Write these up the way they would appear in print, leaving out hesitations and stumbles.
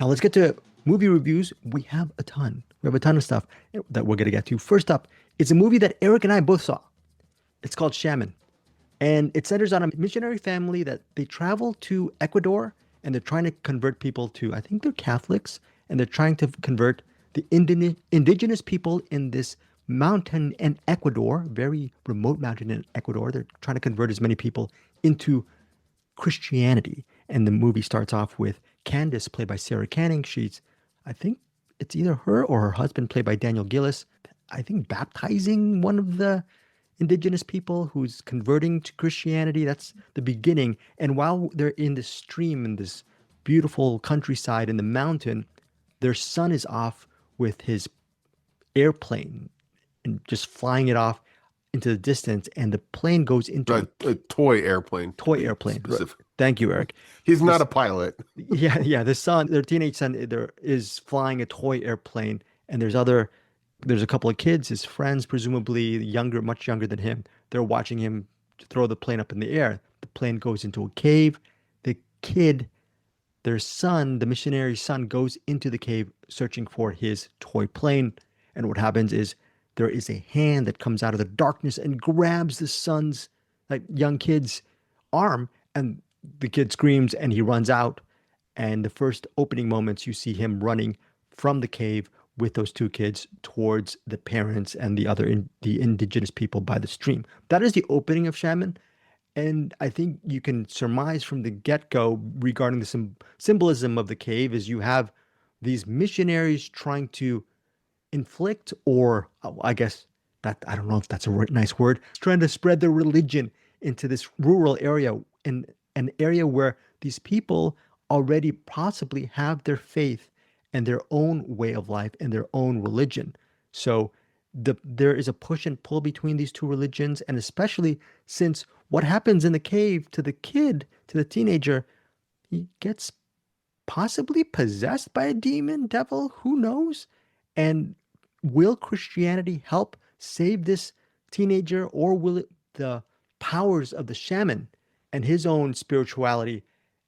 Now let's get to movie reviews. We have a ton. We have a ton of stuff that we're gonna get to. First up, it's a movie that Eric and I both saw. It's called Shaman. And it centers on a missionary family that they travel to Ecuador and they're trying to convert people to, I think they're Catholics, and they're trying to convert the indigenous people in this mountain in Ecuador, very remote mountain in Ecuador. They're trying to convert as many people into Christianity. And the movie starts off with Candace, played by Sara Canning. She's, I think it's either her or her husband, played by Daniel Gillies, I think baptizing one of the indigenous people who's converting to Christianity. That's the beginning. And while they're in this stream, in this beautiful countryside in the mountain, their son is off with his airplane and just flying it off into the distance. And the plane goes into A toy airplane, to toy be airplane. specific. Thank you, Eric. He's not This, a pilot. yeah. The son, their teenage son, there is flying a toy airplane, and there's a couple of kids, his friends, presumably younger, much younger than him. They're watching him throw the plane up in the air. The plane goes into a cave. The kid, their son, the missionary's son, goes into the cave searching for his toy plane. And what happens is there is a hand that comes out of the darkness and grabs the son's, like young kid's arm, and the kid screams and he runs out. And the first opening moments, you see him running from the cave with those two kids towards the parents and the indigenous people by the stream. That is the opening of Shaman. And I think you can surmise from the get-go regarding the symbolism of the cave is you have these missionaries trying to inflict, or I guess that, I don't know if that's a nice word, trying to spread their religion into this rural area, in an area where these people already possibly have their faith and their own way of life and their own religion. So there is a push and pull between these two religions, and especially since what happens in the cave to the kid, to the teenager, he gets possibly possessed by a demon, devil, who knows? And will Christianity help save this teenager, or will the powers of the shaman and his own spirituality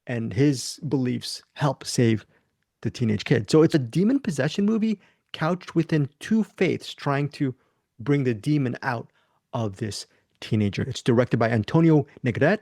and his beliefs help save the teenage kid? So it's a demon possession movie couched within two faiths trying to bring the demon out of this teenager. It's directed by Antonio Negret,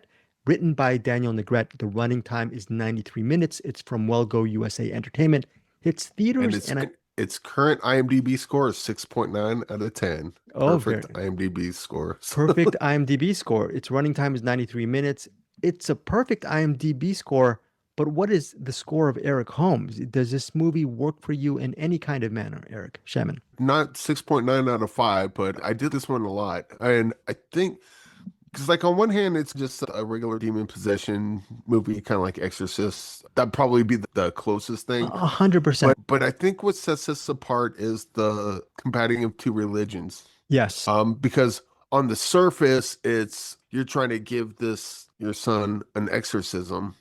written by Daniel Negret. The running time is 93 minutes. It's from Well Go USA Entertainment. Hits And theaters its and I, its current IMDb score is 6.9 out of 10. oh, Perfect very IMDb score. perfect IMDb score. Its running time is 93 minutes. It's a perfect IMDb score, but what is the score of Eric Holmes? Does this movie work for you in any kind of manner, Eric Shaman? Not 6.9 out of 5, but I did this one a lot. And I think because, like, on one hand, it's just a regular demon possession movie, kind of like Exorcist. That'd probably be the closest thing. 100%. But I think what sets this apart is the combating of two religions. Yes. Because on the surface, it's you're trying to give this your son an exorcism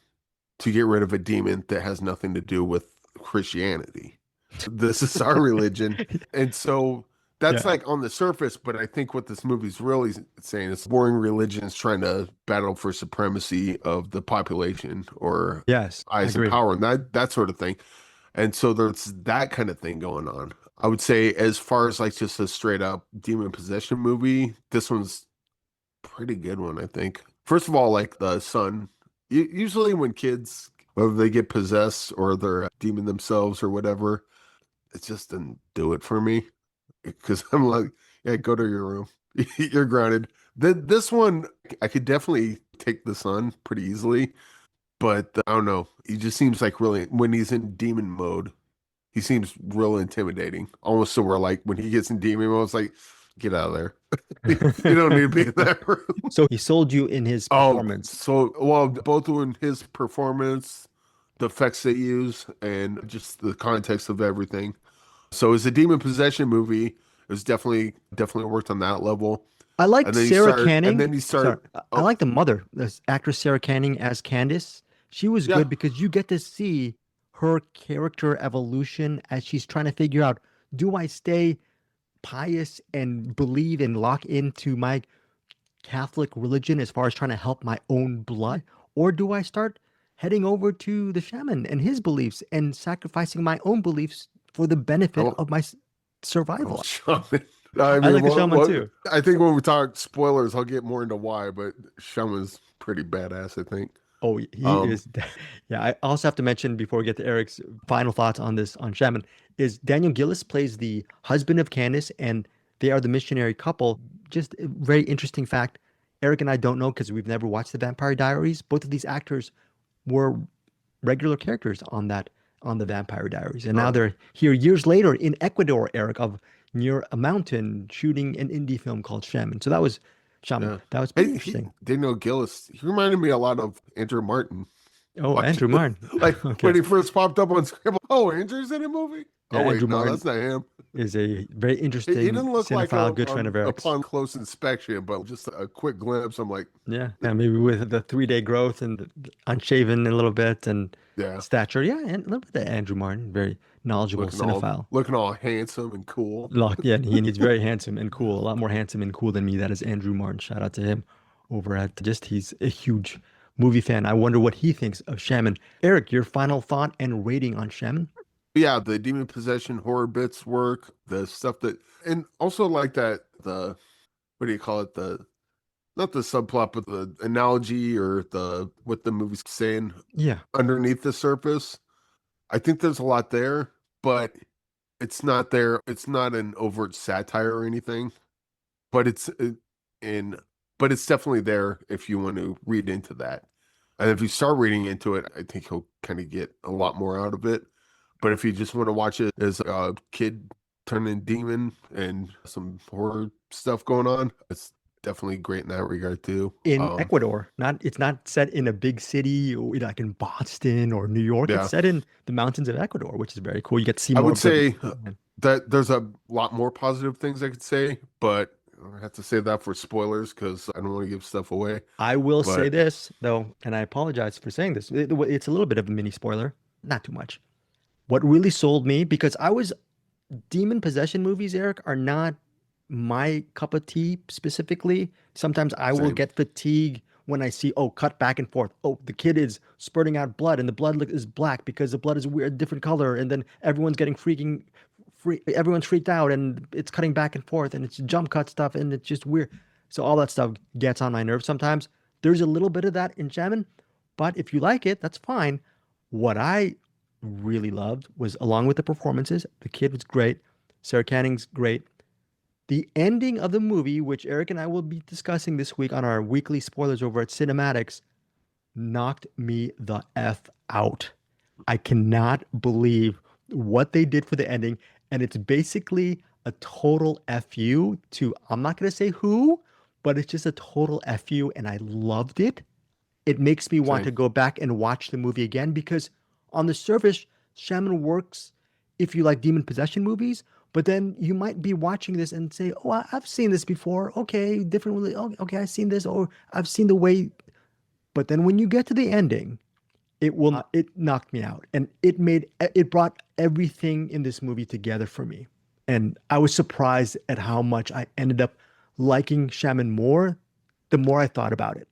to get rid of a demon that has nothing to do with Christianity. This is our religion. And so that's Yeah. like on the surface, but I think what this movie's really saying is warring religions trying to battle for supremacy of the population or Yes, I eyes of agree. power and that sort of thing. And so there's that kind of thing going on. I would say as far as like just a straight up demon possession movie, this one's pretty good one, I think. First of all, like the son, usually when kids, whether they get possessed or they're a demon themselves or whatever, it just didn't do it for me because I'm like, yeah, go to your room. You're grounded. This one, I could definitely take the son pretty easily, but I don't know. He just seems like really, when he's in demon mode, he seems real intimidating. Almost so where like when he gets in demon mode, it's like, get out of there. You don't need to be in that room. So he sold you in his Oh, performance. so well, both in his performance, the effects they use, and just the context of everything. So it's a demon possession movie. It was definitely worked on that level. I liked Sarah And Canning. then you Sorry, start. I Oh like the mother, this actress Sarah Canning as Candace. She was yeah, good because you get to see her character evolution as she's trying to figure out, do I stay pious and believe and lock into my Catholic religion as far as trying to help my own blood, or do I start heading over to the shaman and his beliefs and sacrificing my own beliefs for the I, benefit lo- of my I love survival. Shaman. I I mean, like the shaman too. I think when we talk spoilers, I'll get more into why, but Shaman's pretty badass, I think. Oh, he Um, is. Yeah, I also have to mention before we get to Eric's final thoughts on this on Shaman is Daniel Gillies plays the husband of Candace, and they are the missionary couple. Just a very interesting fact. Eric and I don't know because we've never watched the Vampire Diaries. Both of these actors were regular characters on the Vampire Diaries, and now uh, they're here years later in Ecuador, Eric, of near a mountain shooting an indie film called Shaman. So that was Shaman. yeah. That was pretty Hey, interesting. Daniel Gillis, he reminded me a lot of Andrew Martin. Oh, Watching Andrew this, Martin. like Okay. when he first popped up on screen, oh, Andrew's in a movie. Yeah, Oh wait, Andrew no, Martin that's not him. is a very He interesting didn't look like cinephile, good friend of Eric's. upon close inspection, but just a quick glimpse. I'm like, Yeah, and maybe with the 3 day growth and the unshaven a little bit and yeah, stature. Yeah, and a little bit of Andrew Martin, very knowledgeable cinephile. looking all handsome and cool. Look, yeah, and he's very handsome and cool, a lot more handsome and cool than me. That is Andrew Martin. Shout out to him over at just he's a huge movie fan. I wonder what he thinks of Shaman. Eric, your final thought and rating on Shaman? Yeah, the demon possession horror bits work, the stuff that, and also like that the what do you call it, the not the subplot, but the analogy or the what the movie's saying Yeah. underneath the surface. I think there's a lot there, but it's not there. It's not an overt satire or anything, but in, but it's definitely there if you want to read into that. And if you start reading into it, I think you'll kind of get a lot more out of it. But if you just want to watch it as a kid turning demon and some horror stuff going on, it's definitely great in that regard too. In Ecuador. Not it's not set in a big city or like in Boston or New York. It's Yeah, set in the mountains of Ecuador, which is very cool. You get to see I more would of the say that there's a lot more positive things I could say, but I have to say that for spoilers because I don't want to give stuff away. I will say But this though, and I apologize for saying this. It's a little bit of a mini spoiler, not too much. What really sold me because I was demon possession movies, Eric, are not my cup of tea specifically. Sometimes I will same, get fatigue when I see, oh, cut back and forth. Oh, the kid is spurting out blood and the blood is black because the blood is weird, different color. And then everyone's getting everyone's freaked out and it's cutting back and forth and it's jump cut stuff and it's just weird. So all that stuff gets on my nerves sometimes. There's a little bit of that in Shaman, but if you like it, that's fine. What I really loved was along with the performances, the kid was great, Sara Canning's great. The ending of the movie, which Eric and I will be discussing this week on our weekly spoilers over at Cinematics, knocked me the F out. I cannot believe what they did for the ending. And it's basically a total FU to, I'm not going to say who, but it's just a total FU. And I loved it. It makes me want same. to go back and watch the movie again because on the surface, Shaman works if you like demon possession movies, but then you might be watching this and say, "Oh, I've seen this before. Okay, different. Oh, okay, I've seen this, or I've seen the way." But then when you get to the ending, it knocked me out, and it brought everything in this movie together for me, and I was surprised at how much I ended up liking Shaman more the more I thought about it.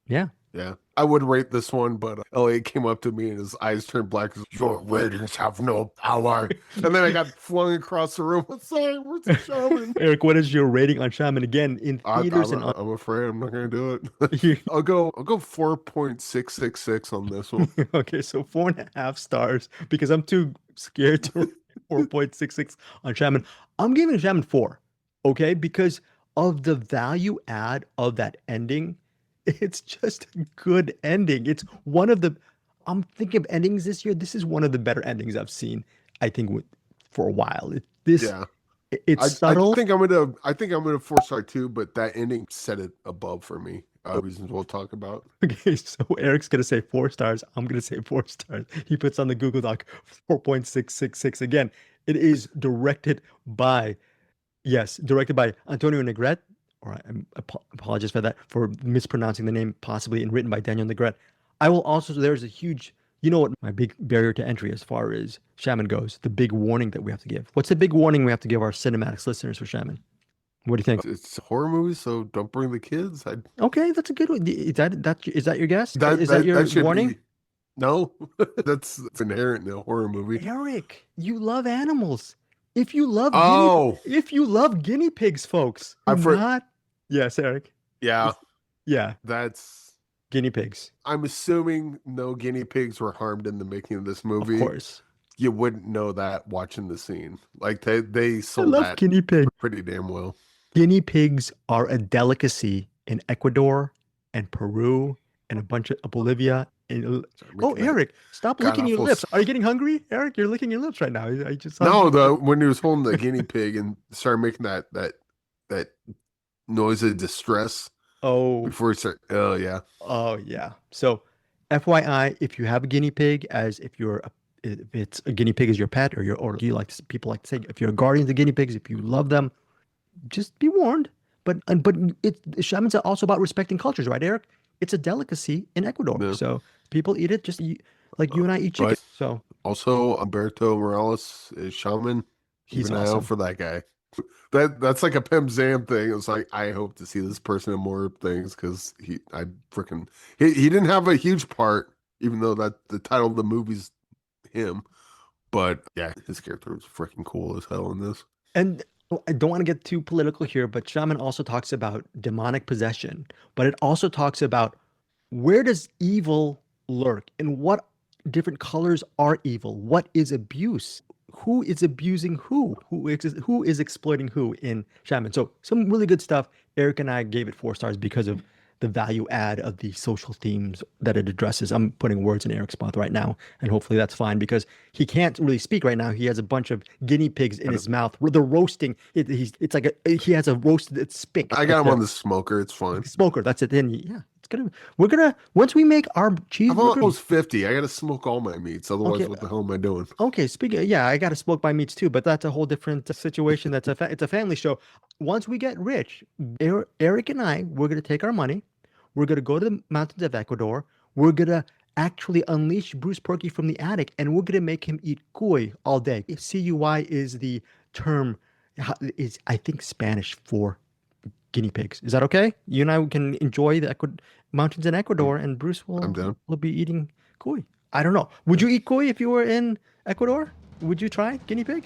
Yeah. Yeah, I would rate this one, but Elliot came up to me and his eyes turned black. Your ratings have no power. And then I got flung across the room. I'm sorry, where's the shaman? Eric, what is your rating on Shaman again in theaters and on? I'm afraid I'm not gonna do it. I'll go 4.666 on this one. Okay, so 4.5 stars because I'm too scared to rate 4.66 on Shaman. I'm giving Shaman 4, okay, because of the value add of that ending. It's just a good ending. It's one of the, I'm thinking of endings this year. This is one of the better endings I've seen, I think, for a while. Yeah. It's subtle. I think I'm gonna 4 star too, but that ending set it above for me. Reasons we'll talk about. Okay, so Eric's gonna say 4 stars. I'm gonna say 4 stars. He puts on the Google Doc 4.666. Again, it is directed by, yes, directed by Antonio Negret. Or I apologize for that, for mispronouncing the name possibly, and written by Daniel Negret. I will also, there's a huge, you know what my big barrier to entry as far as Shaman goes, the big warning that we have to give. What's the big warning we have to give our cinematics listeners for Shaman? What do you think? It's a horror movie, so don't bring the kids. Okay, that's a good one. Is that your guess? Is that your That should warning? be. No, that's inherent in a horror movie. Eric, you love animals. If you love Oh, guinea pigs, folks, do I for not. Yes, Eric. yeah, Yeah, that's. guinea pigs, I'm assuming no guinea pigs were harmed in the making of this of movie. course. You wouldn't know that watching the scene. Like they I sold love that guinea pigs. pretty damn well. Guinea pigs are a delicacy in Ecuador and Peru and a bunch of Bolivia. And, Sorry, oh, making that Eric, stop god licking your awful. lips. Are you getting hungry, Eric? You're licking your lips right now. I just saw No, you. the when he was holding the guinea pig and started making that noise of distress Oh, before he started. Oh yeah, oh yeah. So, FYI, if you have a guinea pig, as if it's a guinea pig is your pet, or you like to, people like to say, if you're a guardian of the guinea pigs, if you love them, just be warned. But shamans are also about respecting cultures, right, Eric? It's a delicacy in Ecuador, no. so people eat it just like you and I eat chicken. But So also Humberto Morales is Shaman. Keep he's an eye out awesome. for that guy. That's like a Pim Zam thing. It's like I hope to see this person in more things because he didn't have a huge part, even though that the title of the movie's him. But yeah, his character was freaking cool as hell in this. And I don't want to get too political here, but shaman also talks about demonic possession, but it also talks about where does evil lurk and what different colors are evil? What is abuse? Who is abusing who? Who is exploiting who in Shaman? So some really good stuff. Eric and I gave it 4 stars because of the value add of the social themes that it addresses. I'm putting words in Eric's mouth right now, and hopefully that's fine because he can't really speak right now. He has a bunch of guinea pigs in his mouth. They're roasting. It's like he has a roasted spick I up got him there. on the smoker. It's fine. Smoker. That's it. Then yeah, we're gonna once we make our I'm cheeseburger. almost 50. I got to smoke all my meats. Otherwise, Okay, what the hell am I doing? okay. Speaking, yeah, I gotta smoke my meats too, but that's a whole different situation. It's a family show. Once we get rich, Eric and I, we're gonna take our money. We're gonna go to the mountains of Ecuador. We're gonna actually unleash Bruce Perky from the attic, and we're gonna make him eat cuy all day. Cuy is the term, is I think Spanish for guinea pigs. Is that okay? You and I can enjoy the mountains in Ecuador, and Bruce I'm down. will be eating cuy. I don't know. Would you eat cuy if you were in Ecuador? Would you try guinea pig?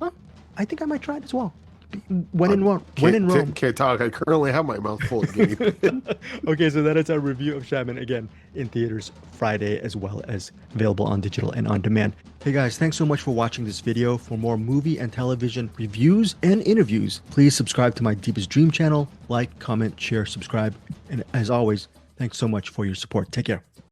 Huh? I think I might try it as well. When in Rome. When in Rome. Can't talk. I currently have my mouth full of guinea pig. Okay, so that is our review of Shaman, again in theaters Friday, as well as available on digital and on demand. Hey guys, thanks so much for watching this video. For more movie and television reviews and interviews, please subscribe to my Deepest Dream channel. Like, comment, share, subscribe. And as always, thanks so much for your support. Take care.